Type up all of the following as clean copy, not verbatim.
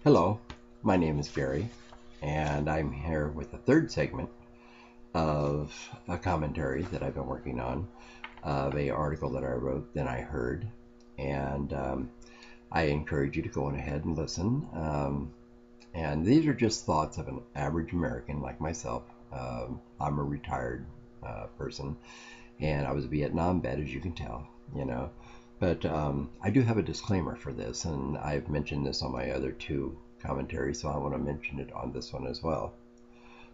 Hello, my name is Gary, and I'm here with the third segment of a commentary that I've been working on of a article that I wrote, Then I Heard, and I encourage you to go on ahead and listen. And these are just thoughts of an average American like myself. I'm a retired person, and I was a Vietnam vet, as you can tell. But I do have a disclaimer for this, and I've mentioned this on my other two commentaries, so I want to mention it on this one as well.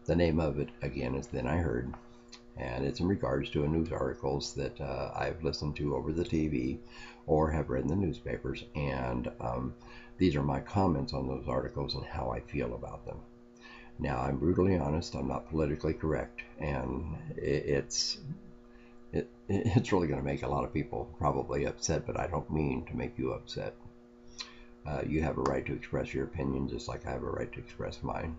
The name of it, again, is Then I Heard, and it's in regards to news articles that I've listened to over the TV or have read in the newspapers, and these are my comments on those articles and how I feel about them. Now, I'm brutally honest, I'm not politically correct, and it's really going to make a lot of people probably upset, but I don't mean to make you upset. You have a right to express your opinion just like I have a right to express mine.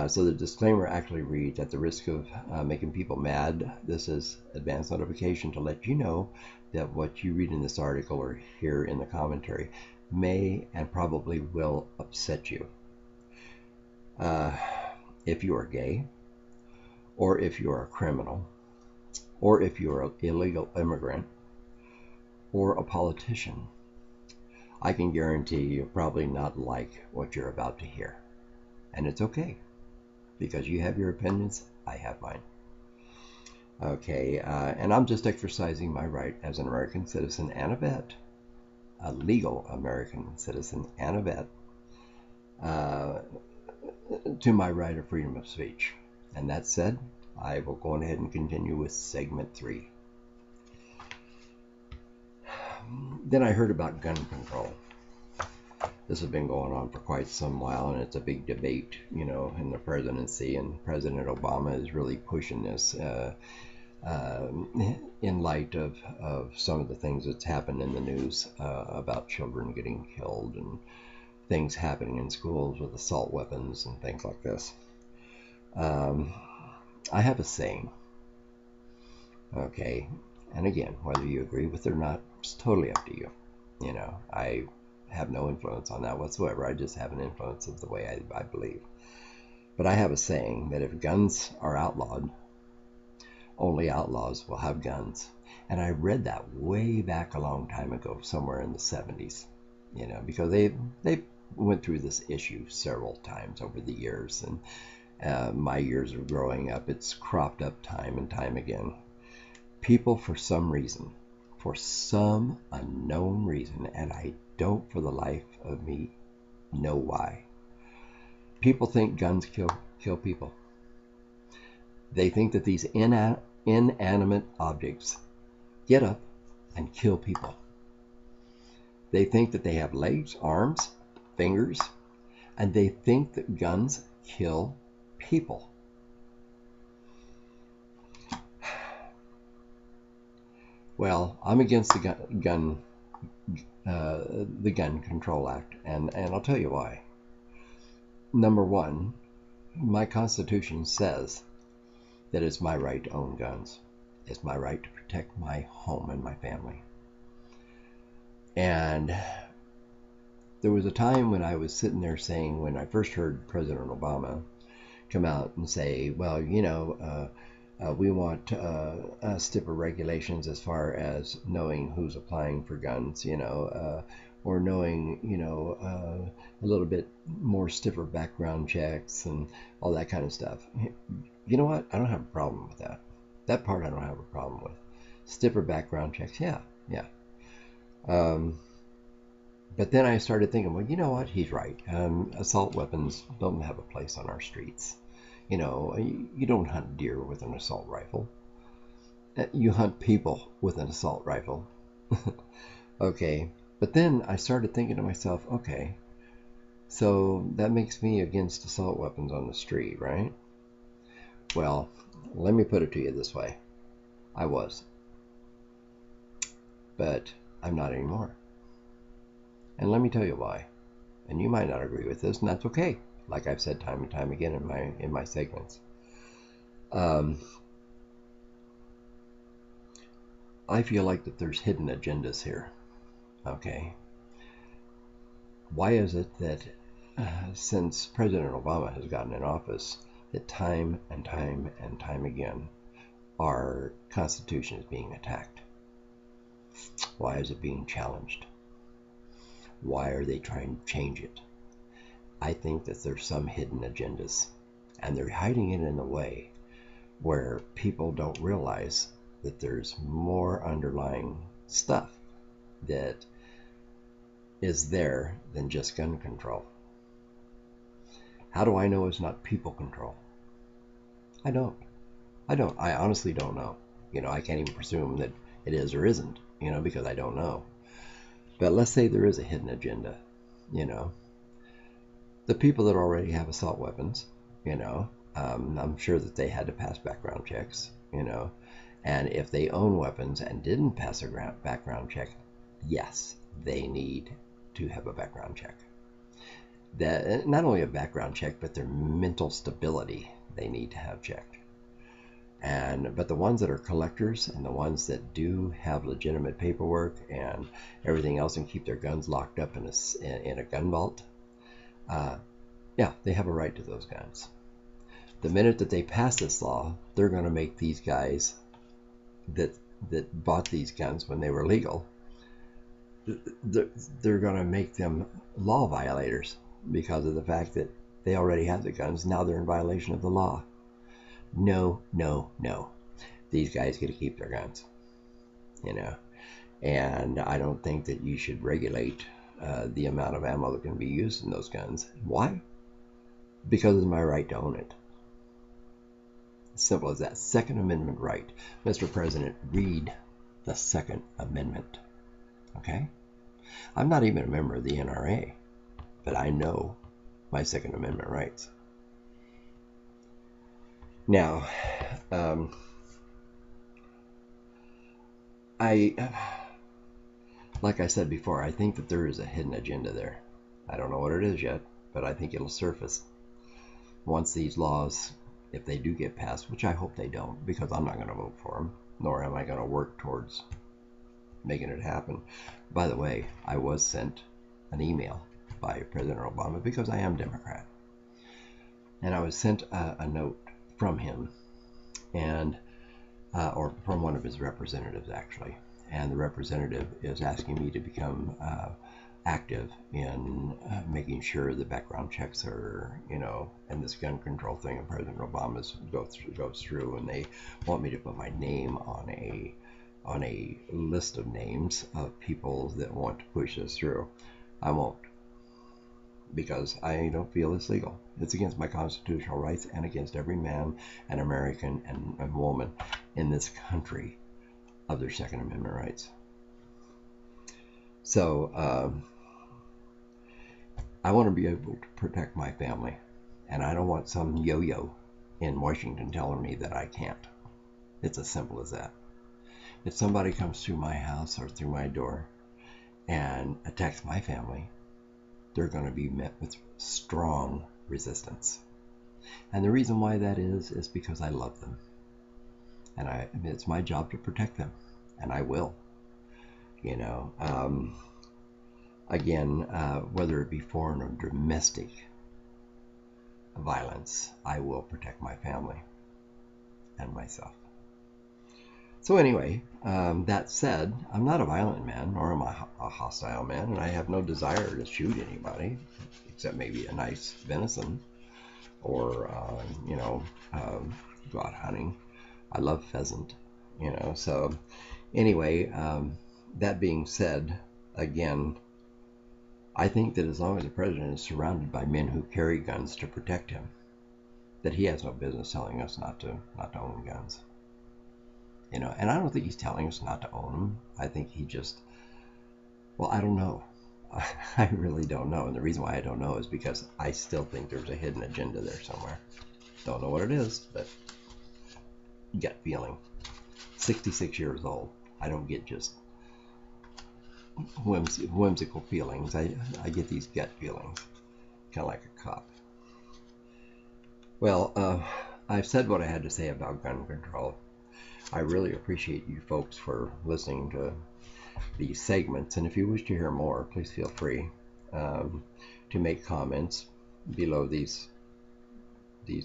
So the disclaimer actually reads, at the risk of making people mad, this is advance notification to let you know that what you read in this article or hear in the commentary may and probably will upset you. If you are gay, or if you are a criminal, or if you're an illegal immigrant, or a politician, I can guarantee you'll probably not like what you're about to hear. And it's okay, because you have your opinions, I have mine. Okay, and I'm just exercising my right as an American citizen and a vet, a legal American citizen and a vet, to my right of freedom of speech. And that said, I will go ahead and continue with segment 3. Then I heard about gun control. This has been going on for quite some while, and it's a big debate, in the presidency, and President Obama is really pushing this in light of some of the things that's happened in the news about children getting killed and things happening in schools with assault weapons and things like this. I have a saying, okay, and again, whether you agree with it or not, it's totally up to you. I have no influence on that whatsoever. I just have an influence of the way I believe. But I have a saying that if guns are outlawed, only outlaws will have guns. And I read that way back a long time ago, somewhere in the 70s, because they went through this issue several times over the years, and my years of growing up, it's cropped up time and time again. People, for some unknown reason, and I don't for the life of me know why, people think guns kill people. They think that these inanimate objects get up and kill people. They think that they have legs, arms, fingers, and they think that guns kill people. Well, I'm against the gun control act, and I'll tell you why. Number one, my Constitution says that it's my right to own guns. It's my right to protect my home and my family. And there was a time when I was sitting there saying, when I first heard President Obama come out and say, well, we want stiffer regulations as far as knowing who's applying for guns, or knowing, a little bit more stiffer background checks and all that kind of stuff. You know what? I don't have a problem with that. That part I don't have a problem with. Stiffer background checks, yeah. But then I started thinking, well, you know what? He's right. Assault weapons don't have a place on our streets. You don't hunt deer with an assault rifle. You hunt people with an assault rifle. Okay. But then I started thinking to myself, okay, so that makes me against assault weapons on the street, right? Well, let me put it to you this way. I was. But I'm not anymore. And let me tell you why. And you might not agree with this, and that's okay. Like I've said time and time again in my segments. I feel like that there's hidden agendas here. Okay. Why is it that since President Obama has gotten in office, that time and time and time again, our Constitution is being attacked. Why is it being challenged? Why are they trying to change it? I think that there's some hidden agendas, and they're hiding it in a way where people don't realize that there's more underlying stuff that is there than just gun control. How do I know it's not people control? I don't. I honestly don't know. I can't even presume that it is or isn't, because I don't know. But let's say there is a hidden agenda, The people that already have assault weapons, I'm sure that they had to pass background checks, And if they own weapons and didn't pass a background check, yes, they need to have a background check. That not only a background check, but their mental stability they need to have checked. But the ones that are collectors and the ones that do have legitimate paperwork and everything else and keep their guns locked up in a gun vault, yeah, they have a right to those guns. The minute that they pass this law, they're going to make these guys that bought these guns when they were legal, they're going to make them law violators because of the fact that they already have the guns. Now they're in violation of the law. No. These guys get to keep their guns, And I don't think that you should regulate the amount of ammo that can be used in those guns. Why? Because it's my right to own it. Simple as that. Second Amendment right. Mr. President, read the Second Amendment. Okay? I'm not even a member of the NRA, but I know my Second Amendment rights. Now, like I said before, I think that there is a hidden agenda there. I don't know what it is yet, but I think it'll surface once these laws, if they do get passed, which I hope they don't, because I'm not going to vote for them, nor am I going to work towards making it happen. By the way, I was sent an email by President Obama because I am Democrat. And I was sent a note from him, or from one of his representatives, actually. And the representative is asking me to become active in making sure the background checks are, and this gun control thing of President Obama's goes through, and they want me to put my name on a list of names of people that want to push this through. I won't, because I don't feel it's legal. It's against my constitutional rights and against every man and American and woman in this country of their Second Amendment rights. So I want to be able to protect my family, and I don't want some yo-yo in Washington telling me that I can't. It's as simple as that. If somebody comes through my house or through my door and attacks my family, they're going to be met with strong resistance. And the reason why that is because I love them. And it's my job to protect them. And I will. Again, whether it be foreign or domestic violence, I will protect my family and myself. So anyway, that said, I'm not a violent man, nor am I a hostile man, and I have no desire to shoot anybody, except maybe a nice venison, or, go out hunting. I love pheasant, so anyway, that being said, again, I think that as long as the president is surrounded by men who carry guns to protect him, that he has no business telling us not to own guns. And I don't think he's telling us not to own them. I think he just, I don't know. I really don't know. And the reason why I don't know is because I still think there's a hidden agenda there somewhere. Don't know what it is, but gut feeling. 66 years old. I don't get just whimsical feelings. I get these gut feelings, kind of like a cop. Well, I've said what I had to say about gun control. I really appreciate you folks for listening to these segments, and if you wish to hear more, please feel free to make comments. below these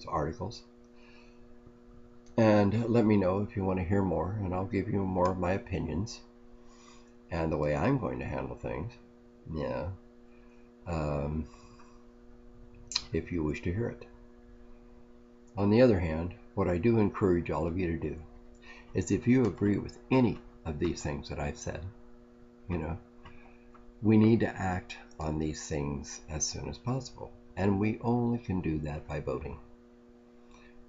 articles. And let me know if you want to hear more, and I'll give you more of my opinions and the way I'm going to handle things. Yeah. If you wish to hear it. On the other hand, what I do encourage all of you to do is, if you agree with any of these things that I've said, we need to act on these things as soon as possible. And we only can do that by voting.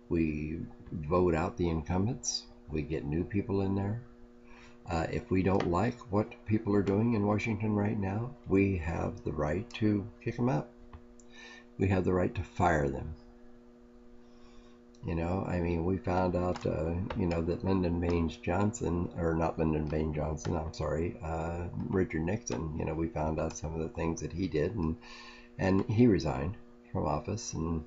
We vote out the incumbents. We get new people in there. If we don't like what people are doing in Washington right now, we have the right to kick them out. We have the right to fire them. We found out, that Lyndon Baines Johnson, or not Lyndon Baines Johnson, I'm sorry, Richard Nixon, we found out some of the things that he did, and he resigned from office. And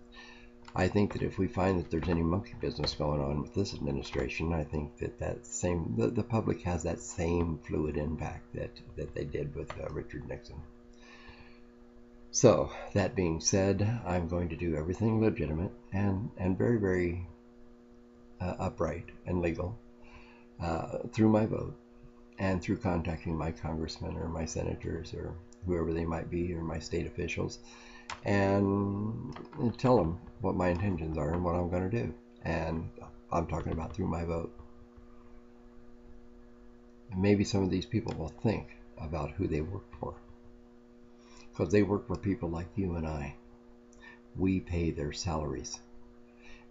I think that if we find that there's any monkey business going on with this administration, I think that the public has that same fluid impact that they did with Richard Nixon. So, that being said, I'm going to do everything legitimate and very, very upright and legal through my vote, and through contacting my congressmen or my senators or whoever they might be, or my state officials, and tell them what my intentions are and what I'm going to do. And I'm talking about through my vote. And maybe some of these people will think about who they work for, because they work for people like you and I. We pay their salaries.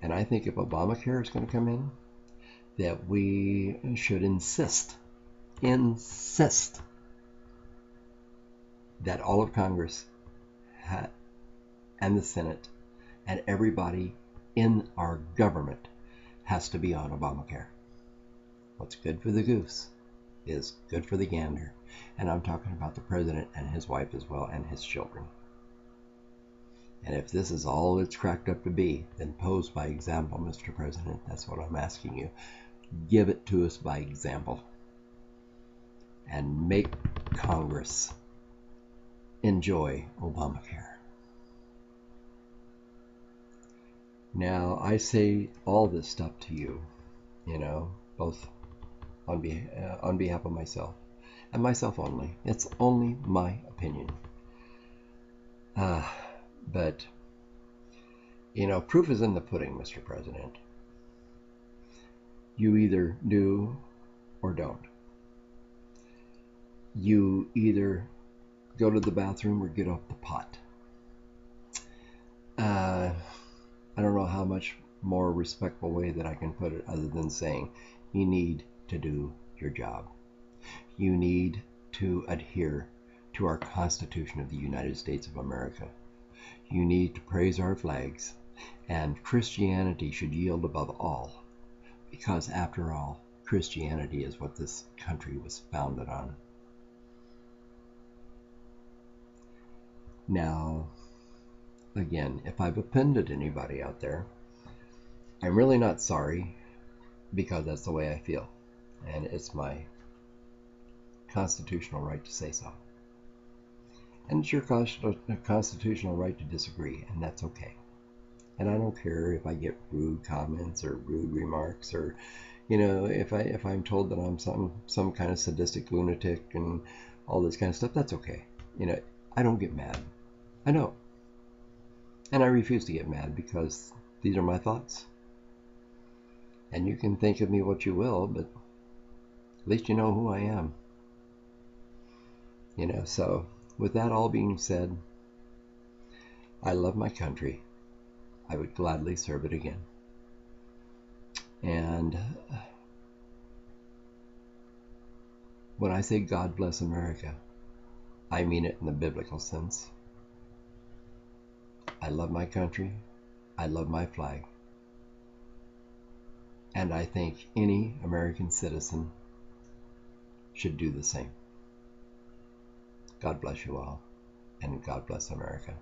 And I think if Obamacare is going to come in, that we should insist that all of Congress and the Senate and everybody in our government has to be on Obamacare. What's good for the goose is good for the gander. And I'm talking about the president and his wife as well, and his children. And if this is all it's cracked up to be, then pose by example, Mr. President. That's what I'm asking you. Give it to us by example. And make Congress enjoy Obamacare. Now, I say all this stuff to you, both on behalf of myself, and myself only. It's only my opinion. But, proof is in the pudding, Mr. President. You either do or don't. You either go to the bathroom or get off the pot. I don't know how much more respectful way that I can put it, other than saying you need to do your job. You need to adhere to our Constitution of the United States of America. You need to praise our flags, and Christianity should yield above all, because after all, Christianity is what this country was founded on. Now, again, if I've offended anybody out there, I'm really not sorry, because that's the way I feel, and it's my constitutional right to say so. And it's your constitutional right to disagree, and that's okay. And I don't care if I get rude comments or rude remarks, or if I'm told that I'm some kind of sadistic lunatic and all this kind of stuff. That's okay. I don't get mad. I know. And I refuse to get mad, because these are my thoughts. And you can think of me what you will, but at least you know who I am. So with that all being said, I love my country. I would gladly serve it again. And when I say God bless America, I mean it in the biblical sense. I love my country. I love my flag. And I think any American citizen should do the same. God bless you all, and God bless America.